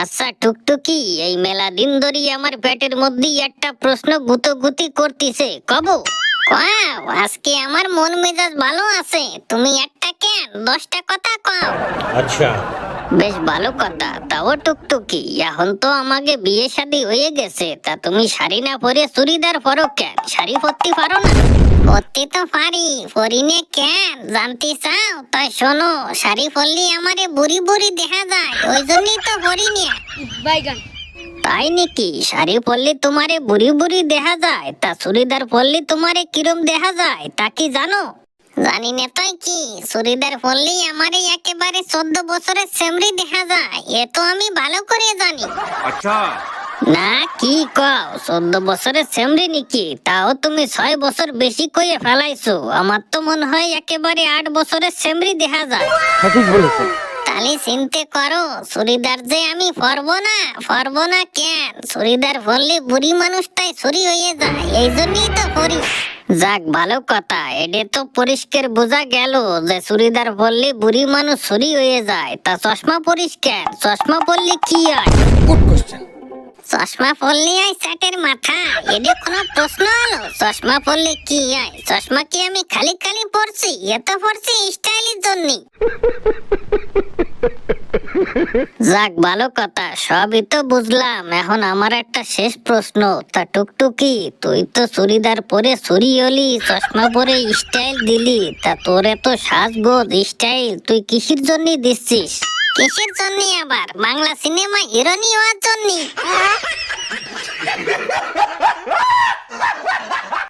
আচ্ছা টুকটুকি, এই মেলা দিন ধরে আমার পেটের মধ্যে একটা প্রশ্ন গুতগুতি করতেছে, কব কও। আজকে আমার মন মেজাজ ভালো আছে, তুমি একটা কেন 10টা কথা কও। अच्छा বেশ ভালো কথা। তাও টুকটুকি, এখন তো আমাকে বিয়ে শাদী হয়ে গেছে, তা তুমি শাড়ি না পরে চুড়িদার পরো কেন? শাড়ি পরতে পারো না? পরতে তো পারি, পরিনে কেন জানতে চাও? তাই শোনো, শাড়ি পরলে আমারে বুড়ি বুড়ি দেখা যায়, ওই জন্যই তো পরিনি। বাইগান। তাই নাকি? শাড়ি পরলে তোমারে বুড়ি বুড়ি দেখা যায়, তা চুড়িদার পরলে তোমারে কিরম দেখা যায় তা কি জানো? জানি না তাই কি, চুড়িদার পরলেই আমারে একেবারে 14 বছরের সেমরি দেখা যায়, এ তো আমি ভালো করে জানি। अच्छा না কি কও, 14 বছরের সেমরি নাকি? তাও তুমি 6 বছর বেশি কইয়ে ফেলাইছো। আমার তো মনে হয় একেবারে 8 বছরের সেমরি দেখা যায়। সঠিক বলেছেন। তাহলে চিনতে করো, চুড়িদার যে আমি পরবো না কেন? চুড়িদার পরলে বুড়ি মানুষ তাই চুরি হয়ে যায়, এই জন্যই তো পরি। যাক ভালো কথা, এটা তো পরিষ্কার বোঝা গেল যে চুড়িদার পরলে বুড়ি মানুষ চুরি হয়ে যায়। তা চশমা পরিষ্কার, চশমা পরলে কি হয়? Good question. চশমা পরলে হয় চাটের মাথা, এটা কোনো প্রশ্ন হলো? চশমা পরলে কি হয়? চশমা কি আমি খালি খালি পরছি? এ তো পরছি স্টাইলের জন্য। যাক ভালো কথা, সবই তো বুঝলাম। এখন আমার একটা শেষ প্রশ্ন, তা টুকটুকি, তুই তো চুড়িদার পরে চুরি হলি, চশমা পরে স্টাইল দিলি, তা তোর এত সাজগোজ স্টাইল তুই কিসের জন্য দিচ্ছিস? কিসের জন্য আবার? বাংলা সিনেমা হিরোনি হওয়ার জন্য।